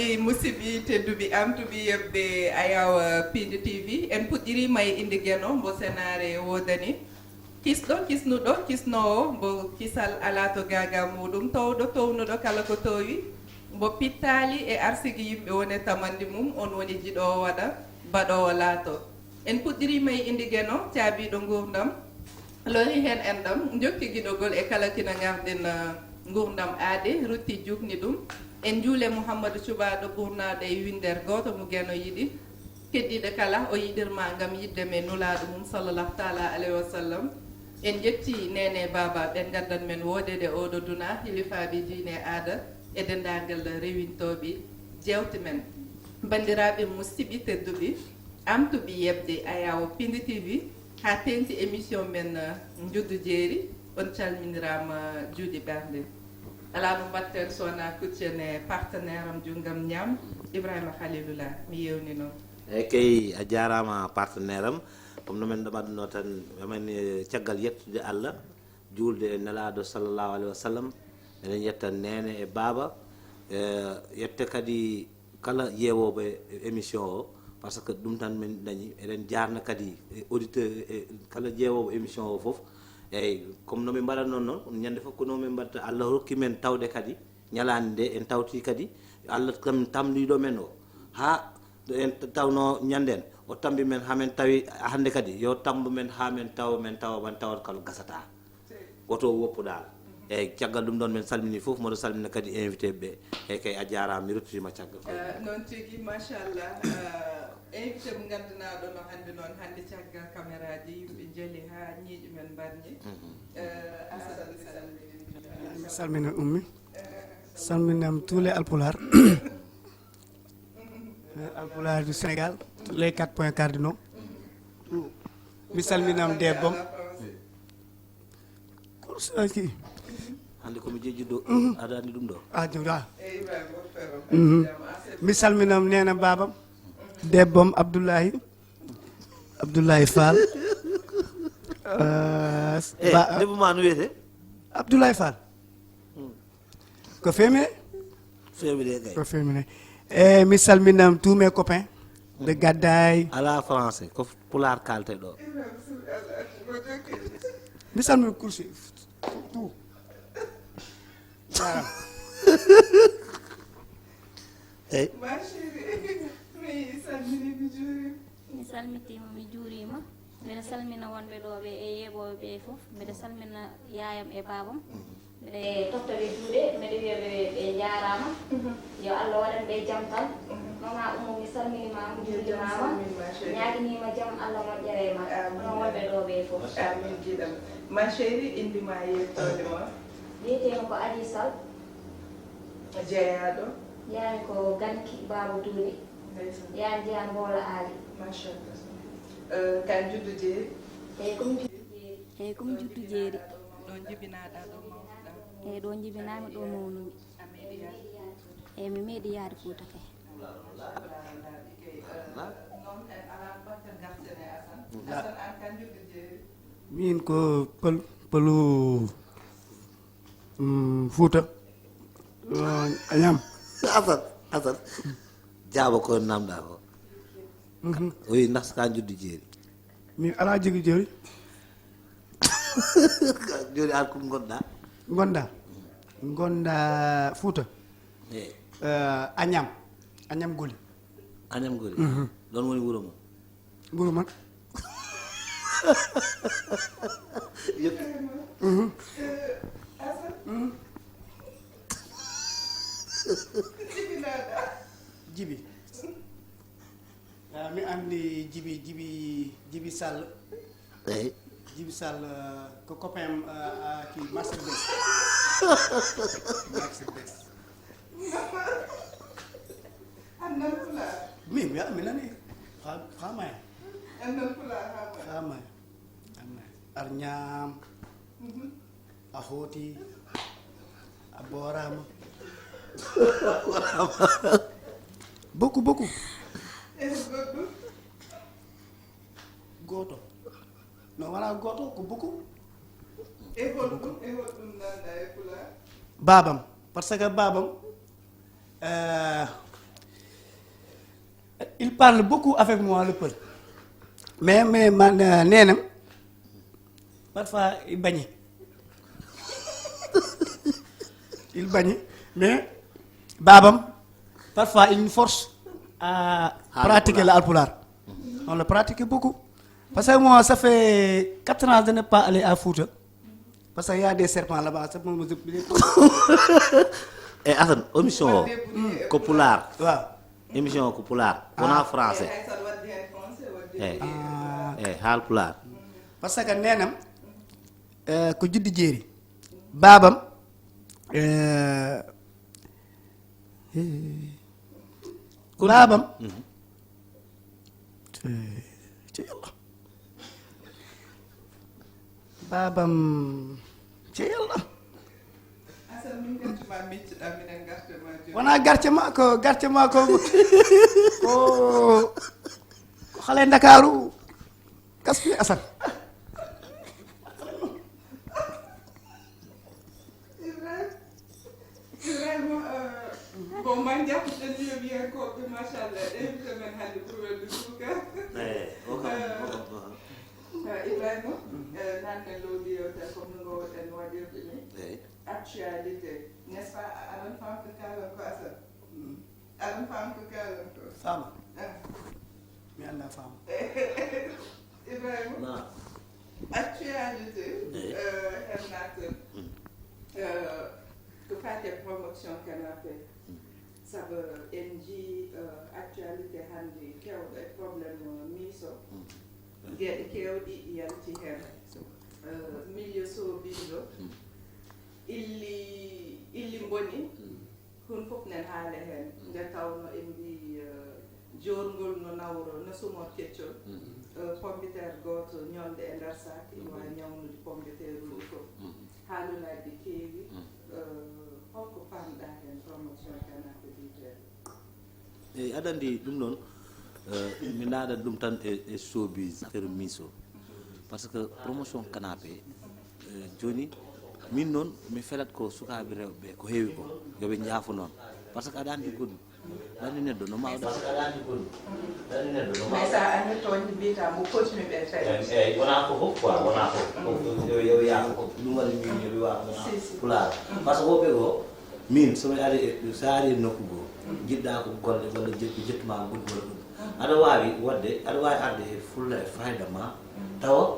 waɗi musidɓe tedduɓe amtuɓe yebde ayawa Piindi TV en puɗɗirima e inde gueno mbo senare wodani kisɗo kisnuɗo kisnowo mbo kisal ala to gaga muɗum towɗo townuɗo kala ko towi mbo pittali e arsigi yimɓe woni tamandi mum on woni jiɗowo waɗa baɗowo laato en puɗɗirima e inde gueno caabiɗo gurdam lori hen enɗam jokki guiɗogol e kala kina garden gurdam aade rutti jukni ɗum en juule Mouhamadou Cubaɗo ɓurnaɗo e winder goto mo gueno yiɗi keddiɗo kala o yiɗirma gam yidde men nulaɗo mum sallllahu taala alayhi wa sallam en jetti nene baba ɓen gandan men wodede oɗo duna hilifaɓe diine aada e dendagal rewintoɓe jewte men bandiraɓe musidɓe tedduɓe amtuɓe yebde ayawo Piindi TV ha tengti émission men Njuddu Jeeri on calminirama juuɗe ɓerde ala no mbatten sowona kuccene partenaire am junggam ñam Ibrahima Khalilullah mi yewni noon eyyi kay a jarama partenaire am comme no men ɗoɓatno tan amen caggal yettude Allah julde e nelaɗo sallllahu alayhi wa sallam eɗen yetta nene e baba yette kadi kala yewoɓe émission o par ce que ɗum tan min dañi eɗen jarna kadi auditeur kala jeewoɓe émission o foof eyyi comme nomin mbaɗatno noon ñande fof ko nomin mbaɗata Allah hokki men tawde kadi ñalande nde en tawti kadi Allah kam tamliɗo men o ha en tawno ñanden o tambi men ha men tawi hande kadi yo tambu men ha men tawa tawat kala gasata woto woppuɗa eyyi caggal ɗum ɗon men salmini foof moɗo salmina kadi invité ɓe eyyi kay a jarama mi ruttima caggal noon tigui machallah invité mo gandunaɗo no hande noon hande caggal caméra ji yimɓe jeeli ha ñiiƴi men mbarñi mi salmina ummi salminam tous les alpulaar alpulaar du Sénégal tous les 4 points cardinaux mi salminam debbom korsaki hande komi jejjuɗo aɗa andi ɗum ɗo jomda mi salminam nena babam debbom Abdoulaye Fall debbo ma no wiyete Abdoulaye Fall ko féminin kay ko féminin e mi salminam tous mes copains de Gaddaye ala français ko pulaar kalte ɗo mi salminam kursi tout jaram eyyi ma chérie mi salmini mi juuri mi salmitima mi juurima mbiɗa salmina wonɓe ɗo ɓe e yeɓoɓe ɓe foof mbiɗa salmina yayam e babam mbiɗa tottaɓe juuɗe mbiɗa wiyaɓe ɓe jarama yo Allah waɗan ɓe jaam tan mama umo mi salminimama juurimama ñaguinima jaam Allah moƴƴere ma onon wonɓe ɗo ɓe foof amin jiɗam ma chérie indima yettode ma wiyetemi ko Adi Sall jeeyaɗo yaani ko ganki baba duuɗe yaani jeyan mboola aali machallah kan Njuddu Jeeri eyyi komi Njuddu Jeeri eyyi komi Njuddu Jeeri ɗo jibinaɗa ɗo mawɗa eyyi ɗo jibinami ɗo mawnumi eyyi mi meeɗi yaade Fuuta kay noon en ala batten gartene Assane an kan Njuddu Jeeri min ko pëlu Fuuta añam Assane jaaba ko namɗa ko o wi naska Njuddu Jeeri min ala jogui jori joni an ko gonɗa gonɗa Fuuta eyyi añam goli ɗon woni wuuro mo ɓuuro man jibi mi andi jibi Sall eyyi Jibi Sall ko copain ki Mercedes annan pulaar mi nani famaya annan pulaar famaya arñam a hooti a boorama beaucoup goto no wala goto ko beaucoup e holɗum nanɗa e pulaar babam par ce que babam il parle beaucoup avec moi le Peul mais man nee na parfois il bañi il bañi mais baabam parfois il nous force à pratiquer le Haalpulaar. On le pratique beaucoup. Parce que moi, ça fait 4 ans que je n'ai pas allé à Fouta. Parce qu'il y a des serpents là-bas. Et Hassan, émission ko Pulaar. Waaw. Émission ko Pulaar. On a français. Haalpulaar. Parce que nenam ko juddi Jeeri. Baabam baabam ci yàlla baabam ci yàlla wona garce ma ko ko xale Ndakaaru kaspi Asan bon man jàpp nañu bien ko bi macha allah invité nañu xale pour le suukar. Ibrahima naan ne loolu yow te comme nga wootee noo def ni actualité n'est-ce pas alan fam ko kaalan ko Assane alan fam ko kaalan ko fama mi anda fama Ibrahima actualité xam naa que fate promotion canapé sabu en jii actualité hannde kewɗo probléme miiso geɗe kewɗi yalti hen milieu sobiɗo illi boni hun fof nen haala hen nde tawno en mbi jorngol no nawro no sumor keccol pombiteére goto ñolde e nder sak ina wawi ñawnude pombiteére uji fof haalunaji keewi holko pamɗa hen promotion canapé biteɗo eyi aɗa andi ɗum noon mi naaɗat ɗum tan e showbiz affaire miso par ce que promotion canapé joni min noon mi felat ko sukaɓe rewɓe ko heewi ko yoɓe jaafu noon par ce que aɗa andi goɗɗum ɗanni neɗɗo no mawɗa mais sa ani toon mbiyata mo potimi ɓe tawi eyyi wona ko fof quoi wona fof yo yaako ko ɗum waɗi min yoɓe waawona Pulaar par ce que woɓɓe goo min somi ari sa ari nokku goo jiɗɗa ko golle walla jettuma goɗɗum walla ɗum aɗa wawi wadde aɗa wawi arde e fulla e fayda ma tawa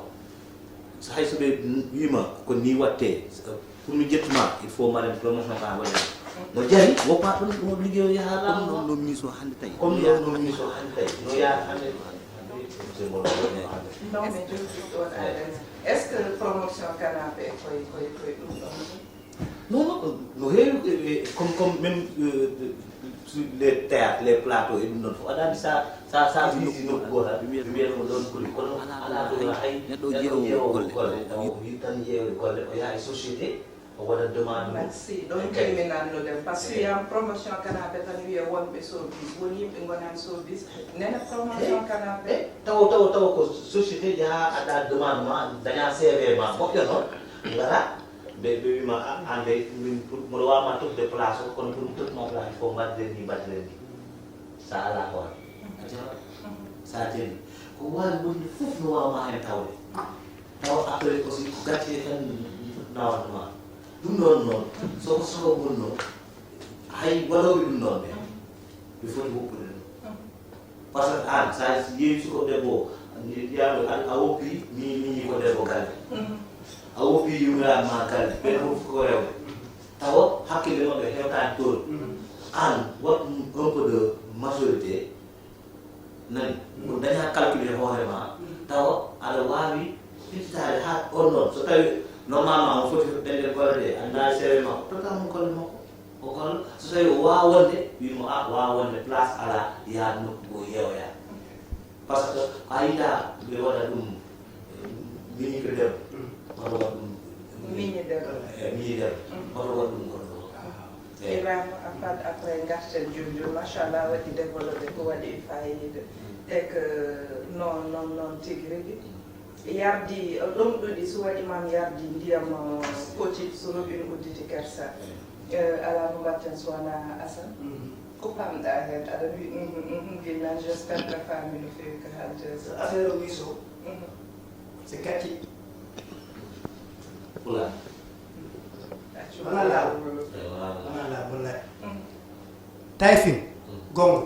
hay so ɓe wima ko ni watte pour mi jettuma il faut maren promotion ka waɗe no jari woppa ɗum ɗum ligguey o yaha comme noon no miso hannde tawi comme no miso hannde tawi no yaha hannde non mais jogui ɗon aɗa est ce que promotion canapé koye ɗum ɗon non no heewi comme même sur les théâtres les plateaux e ɗum ɗon fof aɗa andi sa visiti nokku gotal wiyatmo ɗon kuli kono ala ɗo hay neɗɗo ƴeewo golle o yi tan ƴeewde golle o yaha e société o waɗa demande merci ɗon calminannoɗen par ce que yam promotion canapé tan wiye wonɓe showbiz woni yimɓe gonani showbiz nene promotion canapé taw ko société jaha aɗa demande ma daña CV ma moƴƴo noon ngara ɓe wima ande min mboɗo wawma totde place o kono pour mi tottuma place il faut mbaddiren ni sa ala hoore a jawa sa jeni ko wawi wonde fof no wawma hen tawde taw après aussi ko gacce tan nawatuma ɗum ɗon noon soko soko gonno hay waɗoɓe ɗum ɗon ɓe ɓe foti woppude ɗum par ce que an sa yeewi siko debbo yaɓe a woppi mi ko debbo galle a woppi yumiraɓe ma galle ɓen fof ko rewɓe tawa hakkille maɓɓe hewtani toon an wat un peu de majorité nani ko daña calculé hoore ma tawa aɗa wawi fittitade ha on ɗon so tawi normalement o foti ɗenɗe golle ɗe anda sewe makko totamo golle makko o golla so tawi o wawa wonde wimo a wawa wonde place ala yaha nokku go yewoya par ce que a yiita ɓe waɗa ɗum miniko debbo oto waɗ ɗum miñidero oto waɗ ɗum goɗɗo Ibrahima a fad après garten Njuddu machallah waɗi développé ko waɗi fayida e que non tigi rigui yardi ɗum ɗuɗi so waɗi mam yardi ndiyam poti so robine udditi kersa ala no mbatten so wona Assane ko pamɗa hen aɗa wi guilnan j'espère que famille no fewi ko haalde affaire o miso c'est kaki Pulaar. wala wallahi taille fine gongo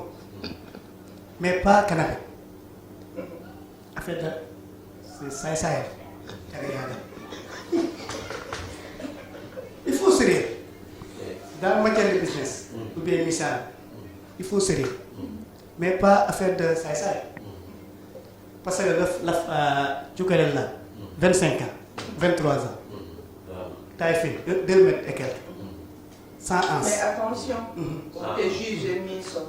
mais pas canapé affaire de c'est saay taga yaga il faut sérieux dans matière de business ou bien misal il faut sérieux mais pas affaire de saay parce que laf cukalel la 25 ans 23 ans taille fine 2 mètres et quelques 100 ans. Mais attention, on est jugé miso.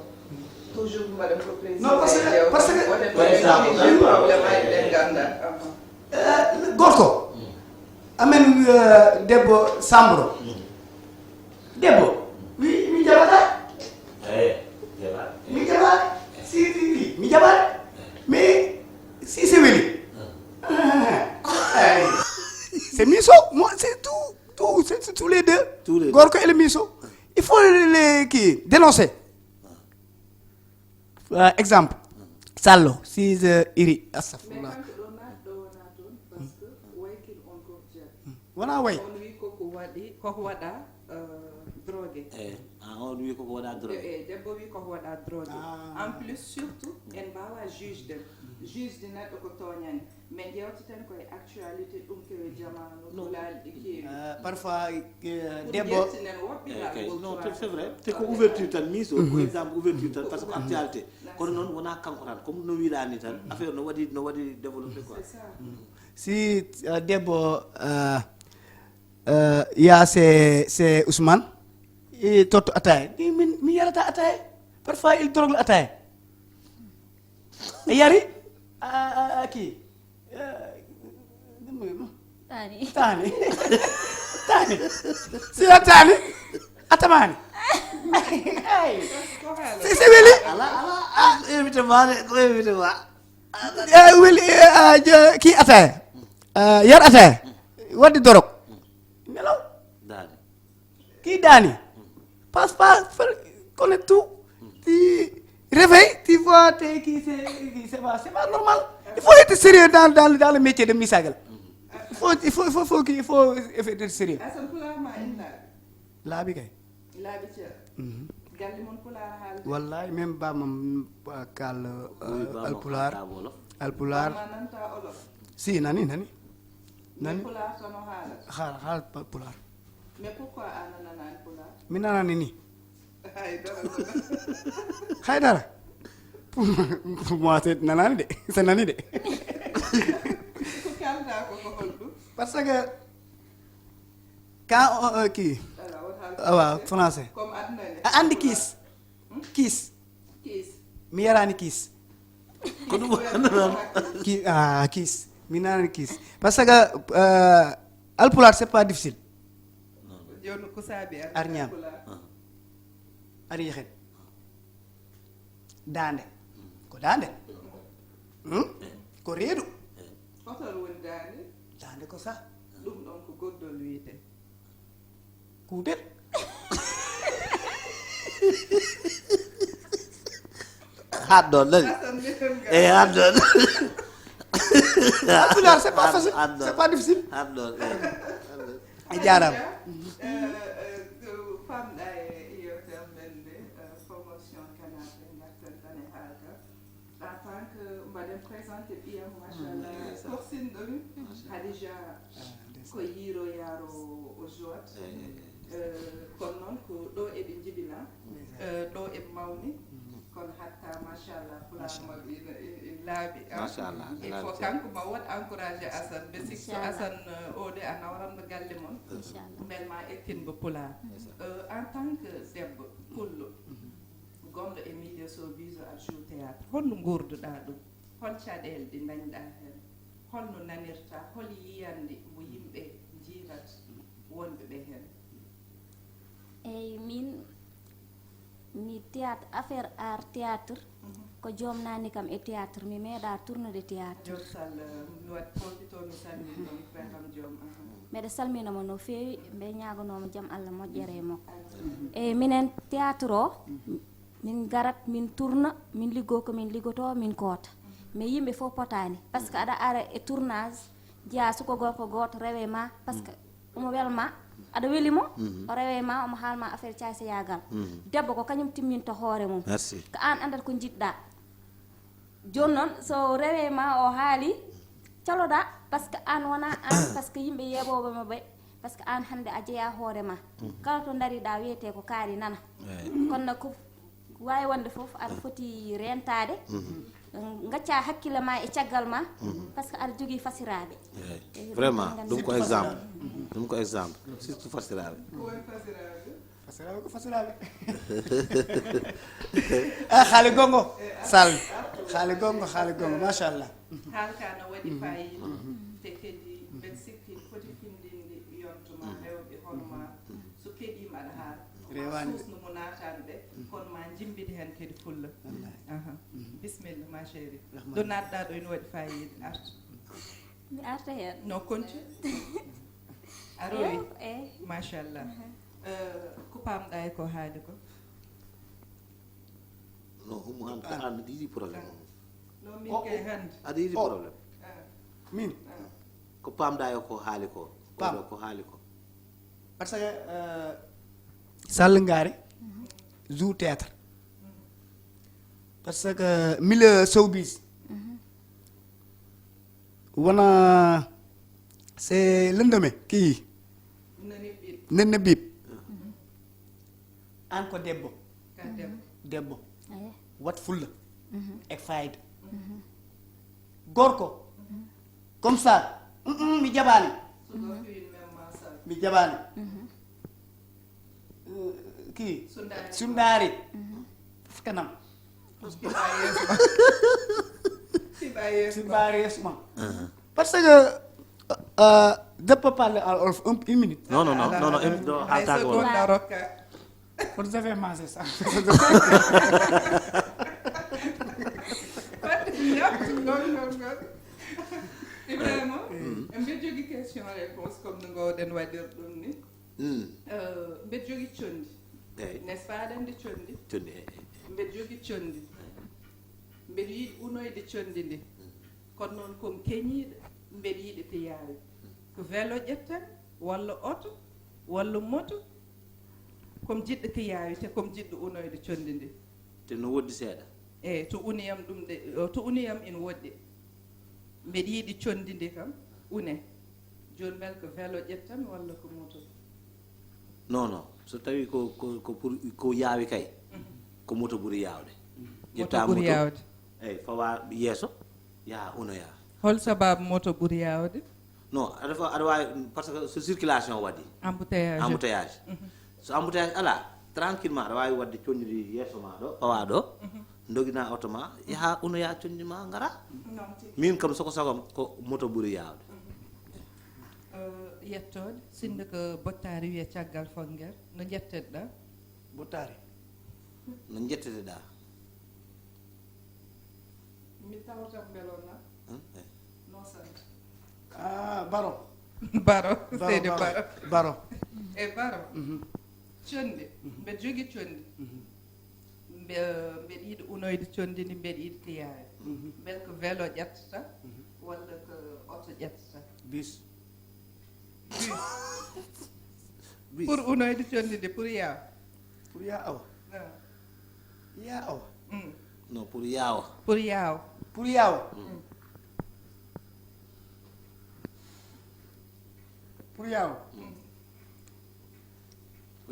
Toujours madame le président. Non, parce que gorko amen debbo sambro debbo mi jabata mi jabata si mi jabata mais si c'est weli c'est miso moi c'est c'est tous les deux gorko et le miso il faut les qui dénoncer exemple sallo si iri astafurlah wona way on wi koko waɗi koko waɗa drogué on wi koko waɗa drogué debbo wi koko waɗa drogué en plus surtout en mbawa juge dem juge de neɗɗo ko toñani mais jewteten koye actualité ɗum kewe jamanu laaɗi ɗi keewi parfois debbo non c'est vrai te ko ouverture tan miso ko exemple ouverture tan parce que actualité kono noon wona kanko tan comme no wiɗani tan affaire no waɗi développé quoi si debbo ya c'est Ousmane totto ataye mi yarata ataye parfois il drogue la ataye yari kii tani sila tani atamani c'est weli ala invité ma ko invité ma weli kii ataye yar ataye wadde dorog nelaw dani kii daani passe pas connaît tout tu réveilles tu vois t'es qui c'est pas normal il faut être sérieux dans le métier de misagal il faut être sérieux asan pulaar ma en laabi kay laabi ceer galli mon pulaar haal wallahi même bamam kal alpular mananta olof si nani pulaar sono haala haal pular mais pourquoi anananan pulaar mi nanani ni haydara haydara pour moi c'est nanani de c'est nani de ko kalda ko holɗum parce que quand kii waaw français comme adnani andi kiis mi yarani kiis ko ɗum non kiis mi nanani kiis parce que alpulaar c'est pas difficile joni ko saabi ar ñaam ar yehen dande ko reedu hotol woni dande ko sa ɗum ɗon ko goddol wiyete kuutel haɗɗon nani haɗɗon alpulaar c'est pas facile c'est pas difficile haɗɗon e jarama famɗa e yewtere men nde promotion canapé garten tan e haalka en tant que mbaɗen présenté ɓiyam machallah korsinɗomi hadija ko yiiroyaro o joat kono noon ko ɗo eɓe jibina ɗo eɓe mawni kono hatta machallah pulaarmaɓe ina laaɓi il faut kanko ma waɗ encouragé Assane ɓe sikso Assane ode a nawranmo galle moon bel ma ettinmo pulaar en tant que debbo pullo gonɗo e milieu showbiz a joue théâtre holno gurduɗa ɗum hol caɗele ɗi dañɗa hen holno nanirta hol yiyande mo yimɓe jiirat wonɓe ɓe hen eyyi min mi théâtre affaire art théâtre ko joom nani kam e théâtre mi meeɗa tournude théâtre Jom sall mi wat profito mi salmin ɗon fekam joom mbeɗa salminamo no feewi mbe ñaganoma jaam Allah moƴƴere e makko eyi minen théâtre o min garat min tourna min liggo ko min liggoto min koota mais yimɓe fof potani par ce que aɗa ara e tournage jeeya suko gorko goto rewe ma par ce que omo welma aɗa welimo o rewe ma omo haalma affaire caysa yagal debbo ko kañum timminta hoore mum ko an andata ko jiɗɗa joni noon so rewe ma o haali caloɗa par ce que an wona an par ce que yimɓe yeɓoɓema ɓe par ce que an hande a jeeya hoore ma kala to dariɗa wiyete ko kaari nana kono nak ko wawi wonde foof aɗa foti rentade gacca hakkille ma e caggal ma par ce que aɗa jogui fasiraɓe vraiment ɗum ko exemple surtout fasiraɓe fasiraɓe ko fasiraɓe haali gongo sall haali gongo machallah haalkano waɗi fayida te kadi mbeɗa sikki foti findinde yontuma rewɓe honoma so keɗima aɗa haala susno mo natani ɓe kono ma jimbide hen kadi fulla bisimilla ma chéri do natɗa ɗo ene waɗi fayida arta mi arta hen no continue a rowi machallah ko pamɗa e ko haali ko non omo an ko an aɗa yiɗi probléme no min ke hande aɗa yiɗi probléme min ko pamɗa e ko haali ko ko haali ko par ce que sall ngaari jour théâtre par ce que milieu showbiz wona c'est lëndëme kii nenne biib an ko debbo debbo wat fulla e fayda gorko comme ça mi jaɓani kii sundaari kanam siba yeesuma parce que je peux parler en wolof une minute non haltaka wolof vous avez mangé ça Ibrahima mbeɗa jogui question réponse comme no gowɗen waɗir ɗum ni mbeɗa jogui condi n'est ce pas aɗa andi condi mbeɗa jogui condi mbeɗa yiiɗi unoyde condi ndi kono noon komi keñiɗo mbeɗa yiiɗi to yaawi ko vélo ƴetten walla auto walla moto komi jiɗɗo ko yaawi te komi jiɗɗo unoyde condi ndi te no woɗɗi seeɗa eyyi to uniyam ɗum de to uniyam ina woɗɗi mbeɗa yiiɗi condi ndi kam une joni bel ko vélo ƴettan walla ko moto non so tawi ko pour ko yaawi kay ko moto ɓuuri yaawde moto ɓuuri yaawde eyyi fawa yeeso yaha unoya hol sababu moto ɓuuri yaawde non aɗa wawi par ce que so circulation waɗi embouteillage so embouteillage ala tranquillement aɗa wawi wadde coñdiri yeeso ma ɗo pawa ɗo dogina auto ma yaha unoya coñdi ma ngara min kam soko sagam ko moto ɓuuri yaawde yettode sinde ko bottari wiye caggal fonguere no jetteɗa bottari no jetteteɗa mi tawtam belona non sante baro baro seydi baro e baro condi mbeɗa jogui condi mbeɗa yiiɗi unoyde condi ndi mbeɗa yiiɗi ko yaawi bel ko vélo ƴettata walla ko auto ƴettata bis pour unoyde condi ndi pour yaaw awa non pour yaawa ko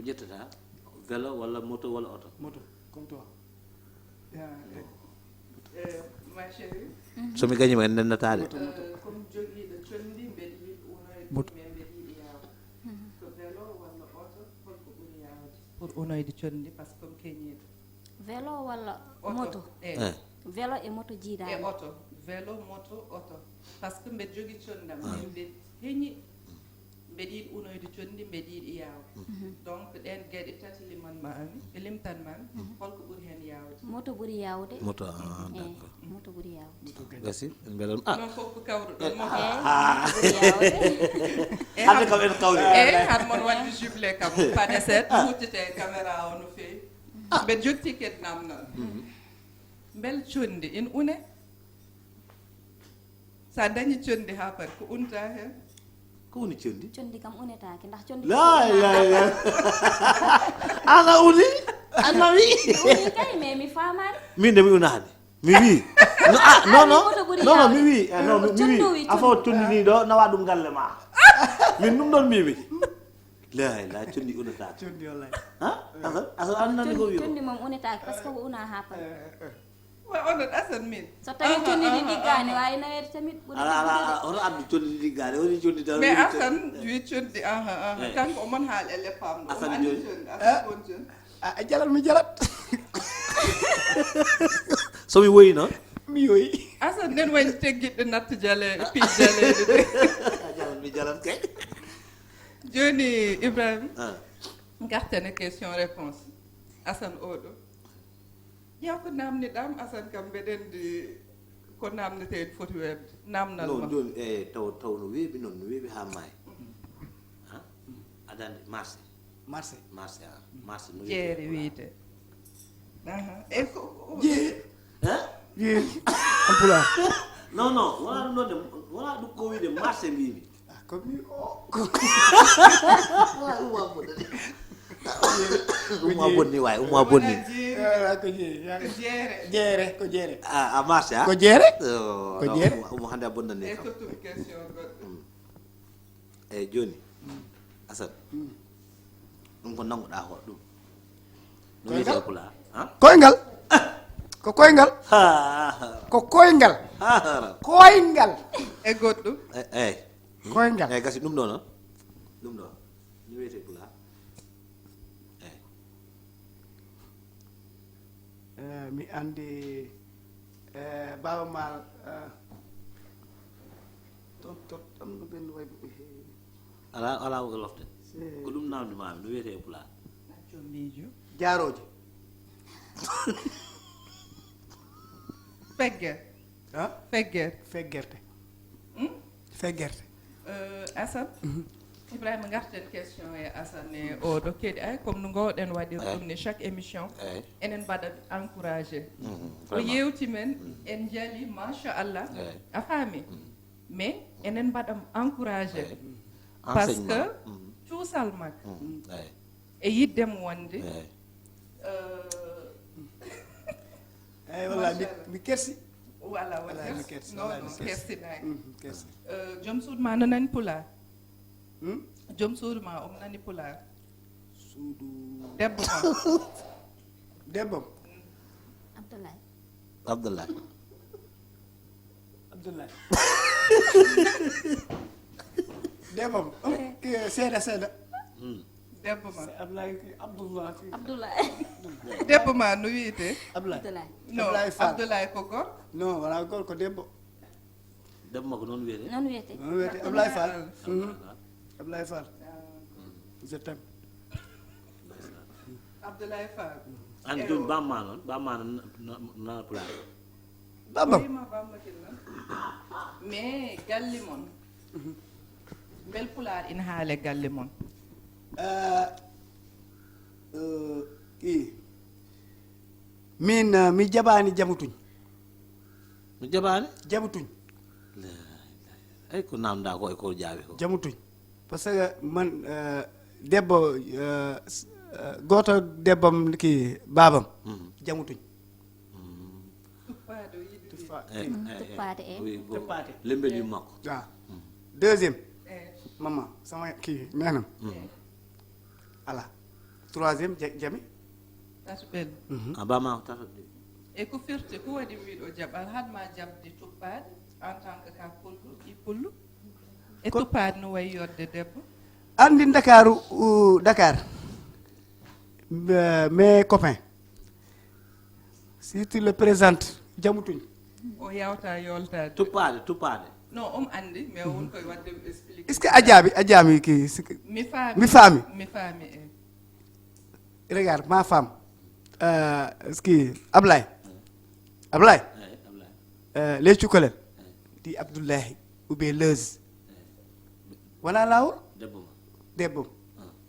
ƴettata vélo walla moto walla auto comme toi ma chérie somi gañima en nennatade comme joguiɗo condi mbeɗa yiiɗi unoyde mais mbeɗa yiiɗi yaawa ko vélo walla auto holko ɓuuri yaawde pour unoyde condi par ce que comme keñiɗo vélo walla moto vélo e moto jiiɗa e auto vélo moto auto par ce que mbeɗa jogui condam mbeɗa heñi mbeɗa yiiɗi unoyde condi mbeɗa yiiɗi yaawa donc ɗen gueɗe tati liman ma ami e limtan man holko ɓuri hen yawde moto ɓuri yawde moto d'accord moto ɓuri yawde gasi en mbeɗon non fof ko kawruɗon mo ɓuri yawde hande kam en kawri han mon wadde jublé kam paɗe set huccite caméra o no fewi ɓe jotti kedi namnal bel condi in une sa dañi condi ha pari ko unta hen ko woni condi condi kam unetake ndax condi la ana uni ana wi uni kay mais mi famani min de mi unani mi wi non mi wi non mi wi afo condi ni ɗo nawa ɗum galle ma min ɗum ɗon mi wi la condi unata condi wallahi asa annani ko wi condi mom unetake par ce que ko una ha pari wa onon asan min so tawi condi ɗi ɗiggani wawi nawede tamit ɓuri ala hono addu condi ɗi ɗiggani woni condi tan mais asan wi condi kanko omon haal elle pamɗo Asan omo andi joni. condi asan won condi a jalat mi jalat somi woyi noon mi yoyi asan nen wañi teggiɗɗo natta jaleɗe pi jaleɗe ɗe jalan mi jalan kay joni ibrahima gartene question réponse asan oɗo ƴeew ko namniɗam asan kam mbeɗendi ko namneteɗe foti webde namnal ma non joni taw no weeɓi noon no weeɓi ha maayi adande marché marché no jeeri wiyete e ko jeeri en pulaar non wona ɗum ɗon de wona ɗum ko wiide marché mbimi komi umma bonni way umma bonni ko jeeri jeere jeere ko jeere a marché ko jeere ko jeere umma hande a bonnani e kam tottumi question goɗɗo eyyi joni asan ɗum ko nanguɗa hoɗ ɗum no wiyete pula koyngal ko koyngal ko koyngal koyngal e goɗɗum eyyi koyngal eyyi gasi ɗum ɗo noon ɗum ɗo no wiyete pula mi andi baba mal ton am no benn way ɓe heewi ala ko lofte ko ɗum namdimami no wiyete pula commijo jaaroje feggere feggere feggerte feggerte asan ibrahima garten question e asan e oɗo keeɗi ay comme no gowɗen waɗir ɗum ni chaque émission enen mbaɗa encouragé o yewti men en jaali machallah a faami mais enen mbaɗa encouragé par ce que cuusal makko e yiddemo wonde eyyi wallahi mi kersi voilà mi kersi non kersinaki kersi joom suudu ma no nani pulaar joom suudu ma omo nani pulaar suudu debbo ma debbam abdoulaye debbam seeɗa debbo ma abdoulaye debbo ma no wiyete abdoulaye non abdoulaye ko gor non wala gor ko debbo debbo makko noon wiyete noon wiyete abdoulaye fall abdoulaye fall je t'aime abdoulaye fall an joni bamma noon nana pulaar babam ma bammakilla mais galli mon bel pulaar ina haale galle mon min mi jaɓani jamutuñ mi jaɓani jamutuñ ay ko namda ko e ko jaawi ko jamutuñ par ce que man debbo goto debbam ki babam jamutuñ tuppade tuppade lembel makko waaw deuxième maman sama kii nenam ala troisième jami tatu ɓel bama tata e ko firti ko waɗi wiiɗo jaɓal hadma jabde tuppade en tant que ka pullo i pullo e tuppade no wayi yodde debbo andi dakaru dakar mes copains si tu le présentes jamutuñ o yawta yoltade tuppade non andi mais won koye wadde expliqué est ce que a jaami kii mi faami mi e regarde ma femme Ablaye Ablaye les cukalel di Abdoulahi ou bien Leuz wala lawol debbo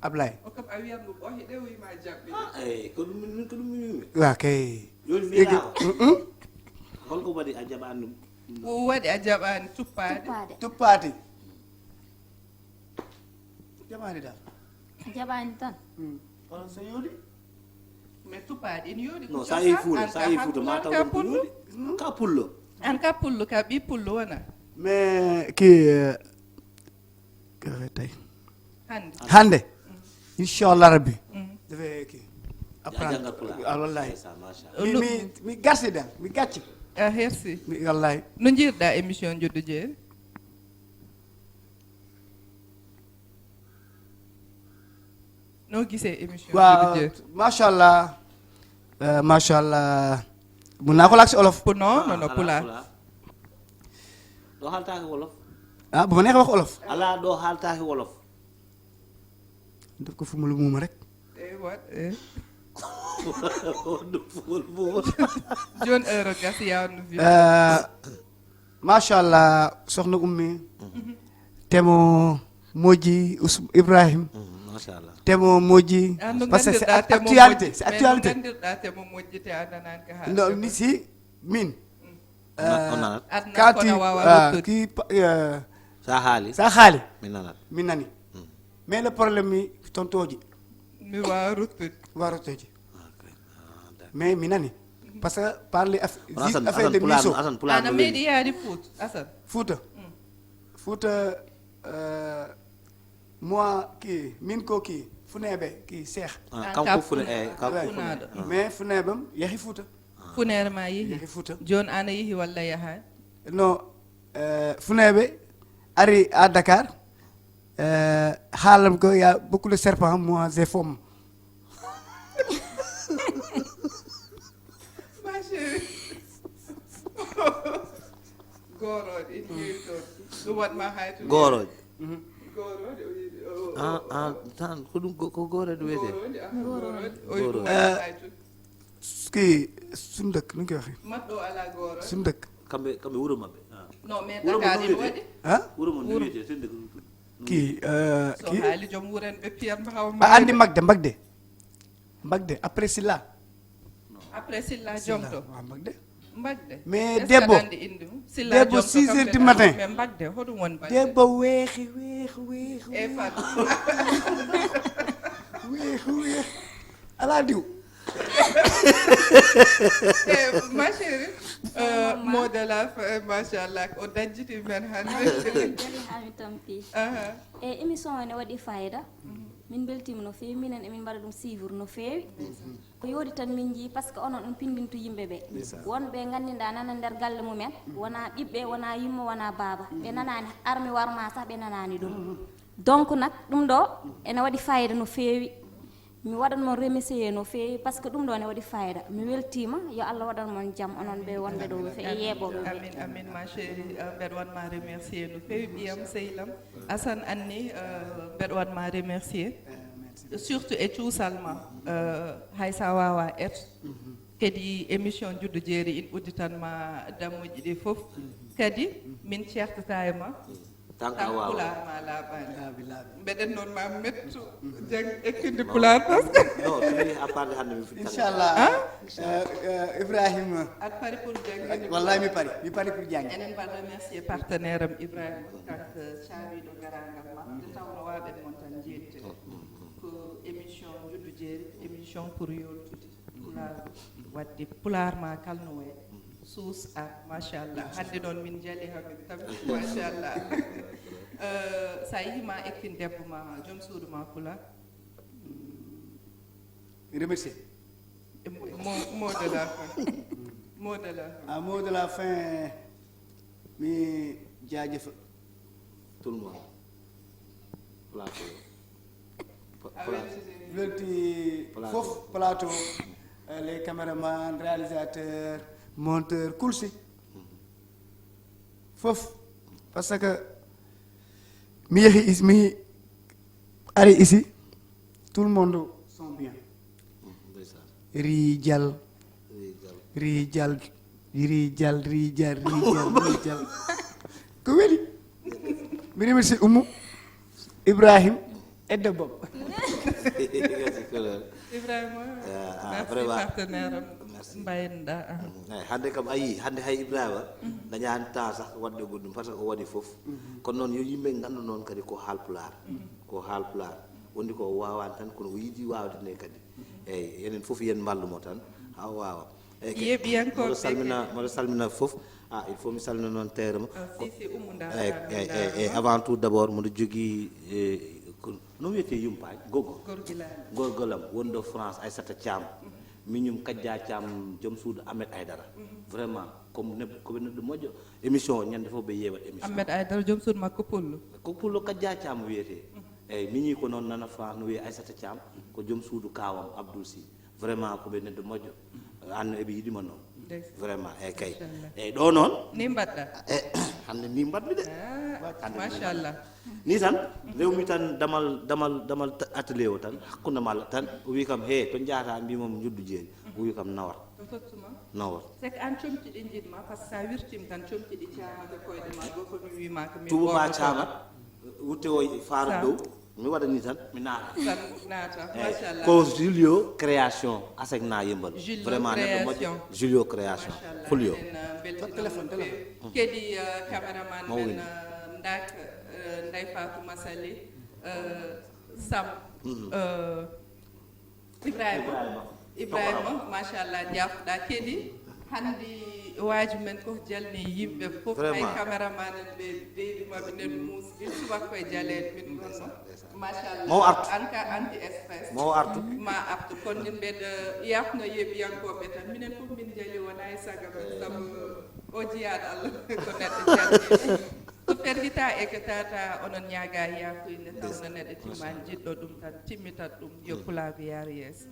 Ablaye o kam a wiyan ɗum o hiɗe wima jaɓɓe ko ɗum wa kay joni mbiɗa holko waɗi a jaɓani ɗum o waɗi a jaɓani tuppade tuppade jaɓani dal jaɓani tan on so yodi mais tuppade ina yooɗi non sa yehi Fouta ma taw ɗum ko yooɗi ka pullo an ka pullo ka ɓi pullo wona mais tay hande inchallah rabbi defe apprendre wallahi mi garsi dal mi gacci a hersi wallahi no jiirɗa émission Njuddu Jeeri no guise émission Njuddu Jeeri machallah mun naa ko laaj si olof non pulaar ɗo haaltaki wolof bu ma neexee wax olof ala ɗo haaltaki wolof def ko fu mu lu muuma rek joni heure gasi yawno fi machallah soxna ummi temo moƴƴi Ibrahim machallah temo moƴƴi parce que c'est actualité gandirɗa temo moƴƴite a nanani ka ha non ni si min adna quand kono wawa qui sa haali min nani mais le problème mi tontoji mi wawa ruttude mais mi nani parce que parler affaire de miso ana meeɗi yaadi Fouta moi min ko funeɓe Cheikh kanko funaɗo mais funeɓam yahi Fouta funere ma yeehi Fouta joni ana yeehi walla yahani non funeɓe ari à Dakar haalam ko y a beaucoup de serpents moi j'ai fomm ma chérie goroɗe ene heewi toon ɗum waɗma hayto goroje goroɗe o yiɗi tan ko ɗum ko goroɗe wiyete suñu dëkk nu ñu koy waxee matɗo ala goroɗe suñu dëkk kamɓe wuro mabɓe non mais Dakar ene waɗi wuro mo no wiyete sende so haali joom wuren ɓe piyatma a andi Mbagde après Silla joom to Mbagde mais debbo andi inde mum debbo 6 heures du matin mais Mbagde hoɗum woni Mbagde debbo weehi e fat weehi ala diw ma chérie mot de la fin machallah o dañjiti men hannde jari hami tampi e émission o ne waɗi fayida min beltima no feewi minen emin mbaɗa ɗum suivre no feewi ko yoodi tan min jii par ce que onon ɗum pindinto yimɓe ɓe wonɓe ganndinɗa nana nder galle mumen wona ɓiɓɓe wona yimmo wona baaba ɓe nanani armi warma sah ɓe nanani ɗum donc nak ɗum ɗo ene waɗi fayida no feewi mi waɗan mon remercier no feewi par ce que ɗum ɗo ne waɗi fayida mi weltima yo Allah waɗan mon jaam onon ɓe wonɓe ɗo e yeeɓoɓe amin ma chérie mbeɗa wanma remercier no feewi ɓiyam sehlam Assane anni mbeɗa wanma remercier surtout e cuusal ma hay sa wawa et kadi émission Njuddu Jeeri in udditanma dammuji ɗi fof kadi min certata e ma tan pulaar ma laaɓani mbeɗen noon ma mettu jang ekkinde pulaar par ce que non fini à part hande mi fitta inchallah Ibrahima aɗa pari pour jangde wallahi mi pari pour jangde enen mbaɗa remercier partenaire am Ibrahima kanko caawiɗo garagal ma nde tawno waɗen mon tan jeeɗite ko émission Njuddu Jeeri émission pour yoltude pulaar wadde pulaar ma kalno waye suus a machallah hande noon min jaali hamin tam machallah sa yihima ekkin debbo ma joom suudu ma pulaar remercier mot de la fin mot de la fin mi jaajëfal tout le monde plateau welti fof plateau les caméramans réalisateurs monteur kulsi fof parce que mi ari ici tout le monde sont bien rijal rijal ko weli mi remercie Oumou Ibrahim edda bob Ibrahima merci vraiment. partenaire am mbayinɗa hande kam ayi hande hay Ibrahima dañani temps sax wadde goɗɗum par ce que o waɗi fof kono noon yo yimɓe gandu noon kadi ko haalpular wondi ko wawani tan kono o yiiɗi wawde ne kadi eyyi enen fof yen ballumo tan ha wawa moɗo salmina fof il faut mi salmina noon terre mo eyyi avant tout d' abord moɗo jogui no wiyete yumpañ gorgolam wonɗo France Aissata Thiam miñum Kadja Thiam joom suudu Ahmed Aïdara vraiment comme koɓe neɗɗo moƴƴo émission ñande fof ɓe yeewat émission Ahmed Aïdara joom suudu makko pullo Kadja Thiam wiyete eyyi miñi ko noon nana France no wiye Aissata Thiam ko joom suudu kawam Abdoul Sy vraiment koɓe neɗɗo moƴƴo anno eɓe yiɗima noon vraiment eyyi kay eyyi ɗo noon ni mbaɗɗa hande ni mbaɗmi de machallah ni tan rewmi tan damal atelier o tan hakkude malla tan o wi kam he to jaata mbimam Njuddu Jeeri o wi kam nawat c'est que an comtiɗi jiɗma par ce que sa wirtima tan comtiɗi camata koyɗe ma ɗo komi wimaka tubuma camat wutte o faara dow mi waɗani tan mi naata machallah ko Julio création asegna yembal vraiment neɗɗo moƴƴo Julio création fulyo téléphone kedi cameraman men ndak Ndeye Fatou Massaly Sam Ibrahima machallah jafɗa keɗi handi waji men ko jalni yimɓe fof ay cameraman en ɓe beɗimaɓe nen musɗi subaka koye jalede min gonno machallah anka anti espèce ma artu kono nin mbeɗa yafno yeɓiyankoɓe tan minen fof min jaali wona e saga men saabu o jiyaɗo Allah ko neɗɗo jalni so perdita e ko tata onon ñaaga yaafuyde tawno neɗɗo timmani jiɗɗo ɗum tan timmitat ɗum yo pulaaɓe yaara yeeso